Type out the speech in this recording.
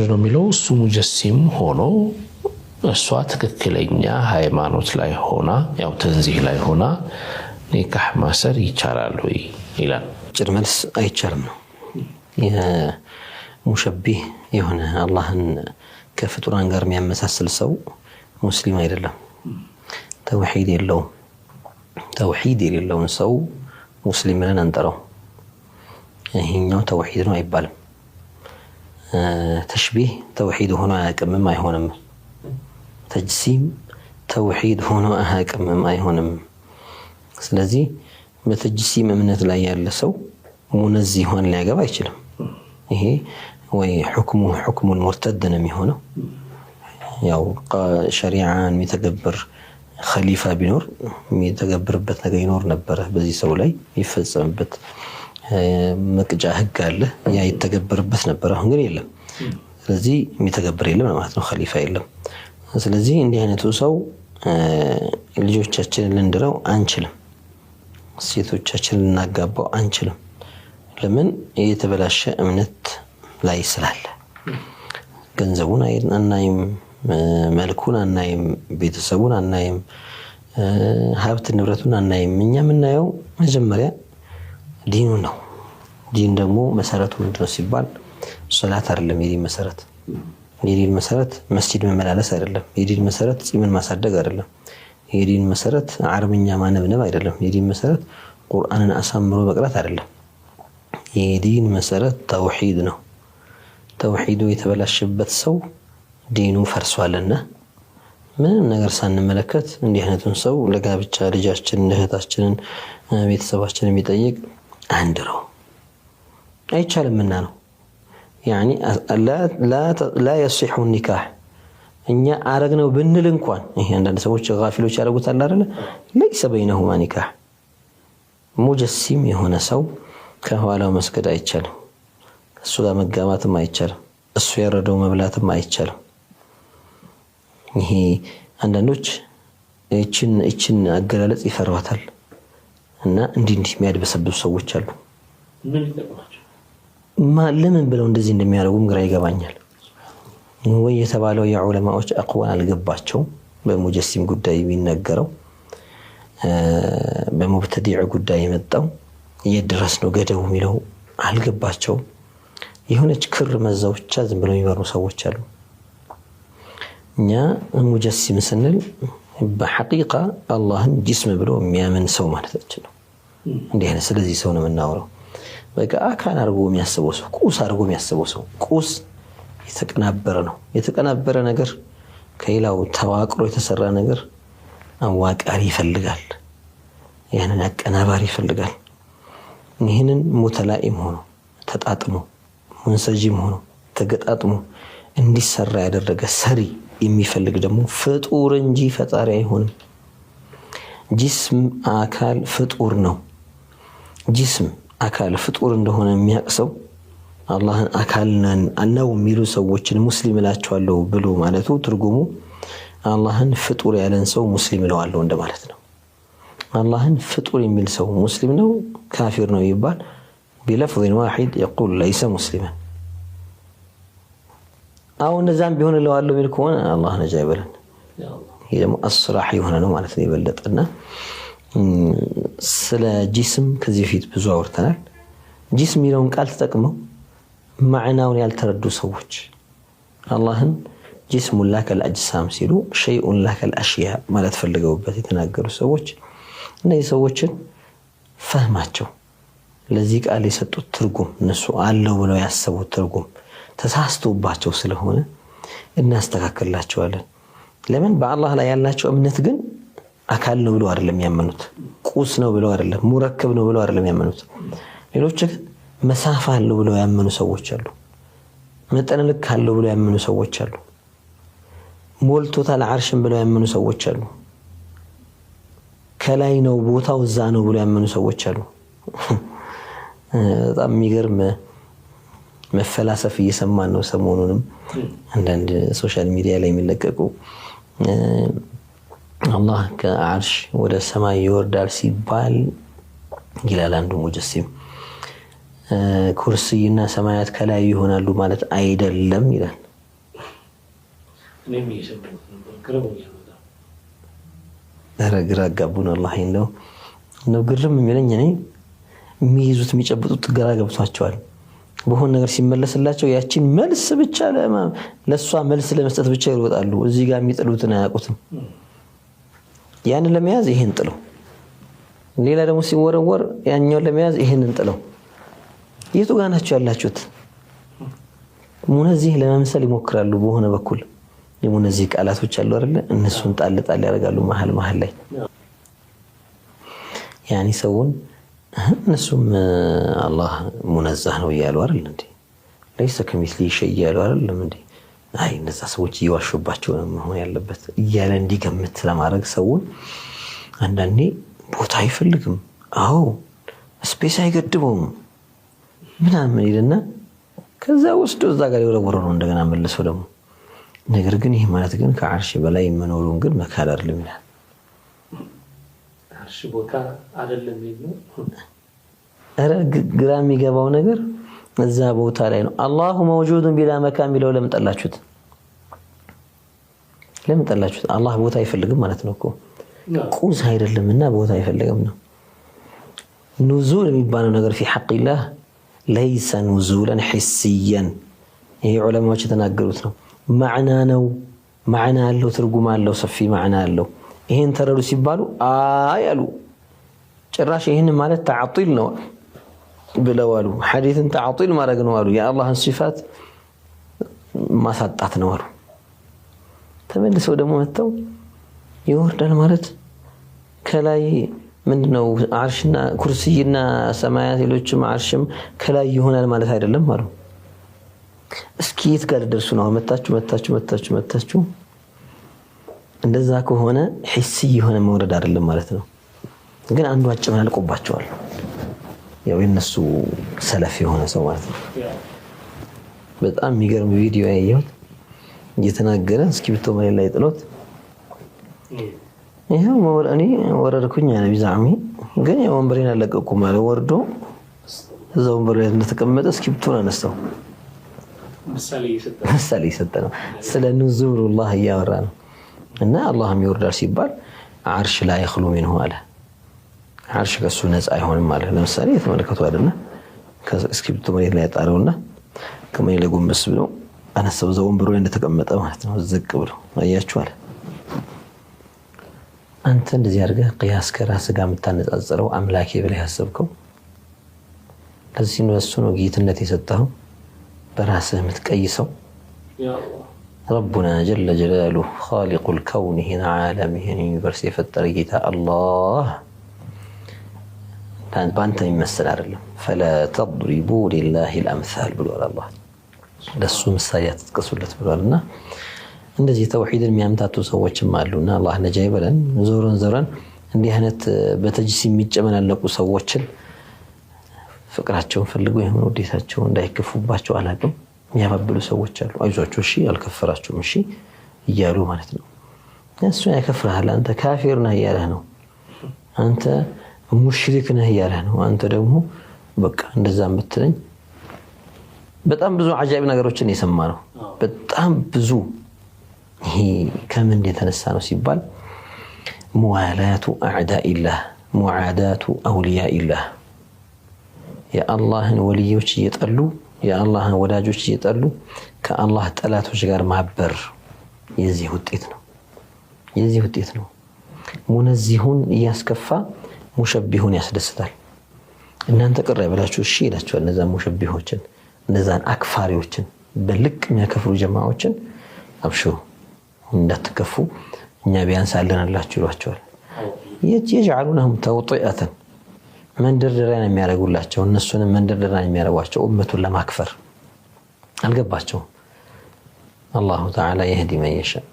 ነው የሚለው እሱ ሙጀሲም ሆኖ እሷ ትክክለኛ ሃይማኖት ላይ ሆና ያው ተንዚህ ላይ ሆና ኒካህ ማሰር ይቻላል ወይ ይላል። ጭር መልስ አይቻልም ነው። የሙሸቢህ የሆነ አላህን ከፍጡራን ጋር የሚያመሳስል ሰው ሙስሊም አይደለም። ተውሂድ የለውም። ተውሂድ የሌለውን ሰው ሙስሊም ብለን አንጠራው። ይሄኛው ተውሂድ ነው አይባልም። ተሽቢህ ተውሂድ ሆኖ አያውቅምም አይሆንም። ተጅሲም ተውሂድ ሆኖ አያውቅምም አይሆንም። ስለዚህ በተጅሲም እምነት ላይ ያለ ሰው ሙነዚሁን ሊያገባ አይችልም። ይሄ ወይ ሁክሙን ሙርተድ ነው የሚሆነው። ያው ሸሪዓን የሚተገብር ኸሊፋ ቢኖር የሚተገብርበት ነገር ይኖር ነበረ። በዚህ ሰው ላይ ይፈጸምበት መቅጫ ህግ አለ፣ ያ ይተገበርበት ነበር። አሁን ግን የለም። ስለዚህ የሚተገብር የለም ማለት ነው። ኸሊፋ የለም። ስለዚህ እንዲህ አይነቱ ሰው ልጆቻችንን ልንድረው አንችልም። ሴቶቻችንን ልናጋባው አንችልም። ለምን? የተበላሸ እምነት ላይ ስላለ። ገንዘቡን አናይም፣ መልኩን አናይም፣ ቤተሰቡን አናይም፣ ሀብት ንብረቱን አናይም። እኛ የምናየው መጀመሪያ ዲኑ ነው። ዲን ደግሞ መሰረቱ ምንድነው ሲባል ሶላት አይደለም። የዲን መሰረት መስጂድ መመላለስ አይደለም። የዲን መሰረት ጺምን ማሳደግ አይደለም። የዲን መሰረት አረብኛ ማነብነብ አይደለም። የዲን መሰረት ቁርአንን አሳምሮ መቅራት አይደለም። የዲን መሰረት ተውሂድ ነው። ተውሂዱ የተበላሸበት ሰው ዲኑ ፈርሷልና ምንም ነገር ሳንመለከት እንዲህ አይነቱን ሰው ለጋብቻ ልጃችንን፣ እህታችንን፣ ቤተሰባችንን የሚጠይቅ አንድረው አይቻልምና ነው። ያኒ لا يصح النكاح እኛ አረግነው ብንል እንኳን ይሄ አንዳንድ ሰዎች ጋፊሎች ያደርጉታል አይደል? ليس بينهما نكاح። ሙጀሲም የሆነ ሰው ከኋላው መስገድ አይቻልም። እሱ ጋር መጋባትም አይቻልም። እሱ ያረደው መብላትም አይቻልም። ይሄ አንዳንዶች እችን አገላለጽ ይፈሯታል እና እንዲህ የሚያድበሰብሱ ሰዎች አሉ። ለምን ብለው እንደዚህ እንደሚያደርጉም ግራ ይገባኛል። ወይ የተባለው የዑለማዎች አቅዋል አልገባቸው። በሙጀሲም ጉዳይ የሚነገረው በሙብተዲዕ ጉዳይ የመጣው የድረስ ነው ገደቡ የሚለው አልገባቸው። የሆነች ክር መዛው ብቻ ዝም ብለው የሚበሩ ሰዎች አሉ። እኛ ሙጀሲም ስንል በሐቂቃ አላህን ጅስም ብሎ የሚያምን ሰው ማለታችን ነው። እንዲህ አይነት ስለዚህ ሰው ነው የምናወራው። በቃ አካል አድርጎ የሚያስበው ሰው፣ ቁስ አድርጎ የሚያስበው ሰው። ቁስ የተቀናበረ ነው። የተቀናበረ ነገር ከሌላው ተዋቅሮ የተሰራ ነገር አዋቃሪ ይፈልጋል። ያንን አቀናባሪ ይፈልጋል። ይህንን ሙተላኢም ሆኖ ተጣጥሞ ሙንሰጂም ሆኖ ተገጣጥሞ እንዲሰራ ያደረገ ሰሪ የሚፈልግ ደግሞ ፍጡር እንጂ ፈጣሪ አይሆንም። ጅስም አካል ፍጡር ነው። ጅስም አካል ፍጡር እንደሆነ የሚያቅሰው አላህን አካል ነው የሚሉ ሰዎችን ሙስሊም እላቸዋለሁ ብሎ ማለቱ ትርጉሙ አላህን ፍጡር ያለን ሰው ሙስሊም እለዋለሁ እንደማለት ነው። አላህን ፍጡር የሚል ሰው ሙስሊም ነው ካፊር ነው ይባል بلفظ واحد يقول ليس مسلما او نزام بيሆን እለዋለሁ ቢል ከሆነ አላህ ነጃ ይበለን። ይሄ ደግሞ አስራህ የሆነ ነው ማለት ነው። ይበለጥና ስለ ጂስም ከዚህ ፊት ብዙ አውርተናል። ጂስም የሚለውን ቃል ተጠቅመው ማዕናውን ያልተረዱ ሰዎች አላህን ጂስሙ ላከ الأجسام ሲሉ شيء ላከ الأشياء ማለት ፈልገውበት የተናገሩ ሰዎች እነዚህ ሰዎችን ፈህማቸው ለዚህ ቃል የሰጡት ትርጉም እነሱ አለው ብለው ያሰቡት ትርጉም ተሳስቶባቸው ስለሆነ እናስተካክላቸዋለን። ለምን? በአላህ ላይ ያላቸው እምነት ግን አካል ነው ብለው አይደለም ያመኑት፣ ቁስ ነው ብለው አይደለም፣ ሙረከብ ነው ብለው አይደለም ያመኑት። ሌሎች ግን መሳፋ አለው ብለው ያመኑ ሰዎች አሉ። መጠን ልክ አለው ብለው ያመኑ ሰዎች አሉ። ሞልቶታል አርሽን ብለው ያመኑ ሰዎች አሉ። ከላይ ነው ቦታው እዛ ነው ብለው ያመኑ ሰዎች አሉ። በጣም የሚገርም መፈላሰፍ እየሰማን ነው። ሰሞኑንም አንዳንድ ሶሻል ሚዲያ ላይ የሚለቀቁ አላህ ከአርሽ ወደ ሰማይ ይወርዳል ሲባል ይላል አንዱ ሙጀሲም ኩርሲና ሰማያት ከላይ ይሆናሉ ማለት አይደለም ይላል። ግራ አጋቡን والله ነው ግርም የሚለኝ እኔ የሚይዙት የሚጨብጡት ግራ ገብቷቸዋል በሆነ ነገር ሲመለስላቸው ያቺን መልስ ብቻ ለሷ መልስ ለመስጠት ብቻ ይሮጣሉ እዚህ ጋር የሚጥሉትን አያውቁትም ያን ለመያዝ ይሄን ጥለው ሌላ ደግሞ ሲወረወር ያኛው ለመያዝ ይሄንን ጥለው የቱ ጋር ናቸው ያላችሁት ሙነዚህ ለመምሰል ይሞክራሉ በሆነ በኩል የሙነዚህ ቃላቶች አሉ አይደል እነሱን ጣል ያደርጋሉ መሃል ላይ ያኒ ሰውን እነሱም አላህ ሙነዛህ ነው ይያሉ አይደል እንዴ ليس كمثله شيء ይያሉ አይደል እንዴ አይ እነዛ ሰዎች ይዋሹባቸው ነው ያለበት ይያለ እንዲገምት ለማድረግ ሰውን አንዳንዴ ቦታ አይፈልግም አዎ ስፔስ አይገድበውም ምናምን ይልና ከዛ ወስዶ እዛ ጋር ይወረወረው ነው እንደገና መልሶ ደግሞ ነገር ግን ይሄ ማለት ግን ከአርሽ በላይ መኖሩን ግን መካድ አይደለም ይላል አርሽ ቦታ አይደለም ይሉ አረ ግራ የሚገባው ነገር እዛ ቦታ ላይ ነው አላሁ መውጁዱን ቢላ መካን ቢለው ለምን ጠላችሁት አላህ ቦታ አይፈልግም ማለት ነው እኮ ቁስ አይደለምና ቦታ አይፈልግም ነው ኑዙል የሚባለው ነገር في حق الله ليس نزولا حسيا ይሄ ዑለማዎች የተናገሩት ነው ማዕና አለው ትርጉም አለው ሰፊ ማዕና አለው ይሄን ተረዱ ሲባሉ አያሉ ጭራሽ ይሄን ማለት ተዓጢል ነው ብለዋሉ ሐዲስን ተዓጢል ማድረግ ነው አሉ የአላህን ሲፋት ማሳጣት ነው አሉ ተመልሰው ደግሞ መተው ይወርዳል ማለት ከላይ ምንድነው አርሽና ኩርሲይና ሰማያት ሌሎችም አርሽም ከላይ ይሆናል ማለት አይደለም አሉ እስኪ የት ጋር ደርሱ ነው መታችሁ እንደዛ ከሆነ ሂሲ የሆነ መውረድ አይደለም ማለት ነው ግን አንዱ አጨማልቆባቸዋል ያው የነሱ ሰለፍ የሆነ ሰው ማለት ነው በጣም የሚገርም ቪዲዮ ያየሁት እየተናገረ እስኪ ብቶ ማለት ላይ ጥሎት ይሄው ወራኔ ወረርኩኝ አለ ቢዛሚ ግን ያው ወንበሬን አለቀቁ ማለት ወርዶ እዛው ወንበሬ እንደተቀመጠ እስኪ ብቶ አነስተው ምሳሌ ይሰጠነው ስለ ኑዙሉላህ ያወራ ነው እና አላህም ይወርዳል ሲባል አርሽ ላይ ይخلو منه አለ አርሽ ከሱ ነፃ አይሆንም ማለት ለምሳሌ የተመለከቱ አይደለ ከስክሪፕቱ መሬት ላይ ያጣረውና ከመሬት ላይ ጎንበስ ብሎ አነሰው ዘው ወንበሩ ላይ እንደተቀመጠ ማለት ነው ዝቅ ብሎ አያችሁ አለ አንተ እንደዚህ አድርገህ ቅያስ ከራስ ጋር የምታነጻጽረው አምላኬ ብለህ ያሰብከው ለዚህ ነው እሱ ነው ጌትነት የሰጠው براسه متقيسو يا الله ربنا جل جلاله خالق الكون هنا عالمه يونيفرس يفطر جيتا الله كان بانت يمثل አይደለም فلا تضربوا لله الامثال ብሏል الله ለሱ ምሳሌያት ተጥቀሱለት ብሏልና እንደዚህ ተውሂድን የሚያምታቱ ሰዎችም አሉና አላህ ነጃ ይበለን ዞረን እንዲህ አይነት በተጅሲም የሚጨመላለቁ ሰዎችን ፍቅራቸውን ፈልገው ይሁን ወዲታቸው እንዳይከፉባቸው አላቅም የሚያባብሉ ሰዎች አሉ አይዟችሁ እሺ አልከፈራችሁም እሺ ይያሉ ማለት ነው እሱ ያከፍራል አንተ ካፊር ነህ ያለህ ነው አንተ ሙሽሪክ ነህ ያለህ ነው አንተ ደግሞ በቃ እንደዛ ምትለኝ በጣም ብዙ አጃኢብ ነገሮችን የሰማ ነው በጣም ብዙ ይሄ ከምን የተነሳ ነው ሲባል ሙዋላቱ አዕዳኢላህ ሙዓዳቱ አውሊያኢላህ የአላህን ወልዮች እየጠሉ የአላህን ወዳጆች እየጠሉ ከአላህ ጠላቶች ጋር ማበር የዚህ ውጤት ነው ሙነዚሁን ያስከፋ ሙሸቢሁን ያስደስታል እናንተ ቅር አይበላችሁ እሺ ይላችኋል እነዛ ሙሸቢሆችን እነዛን አክፋሪዎችን በልቅ የሚያከፍሩ ጀማዓዎችን አብሽሩ እንዳትከፉ እኛ ቢያንስ አለናላችሁ ይሏቸዋል يجعلونهم توطئة መንደርደሪያ ነው የሚያረጉላቸው እነሱንም መንደርደሪያ ነው የሚያረጓቸው ኡመቱን ለማክፈር አልገባቸው አላሁ ተዓላ يهدي من يشاء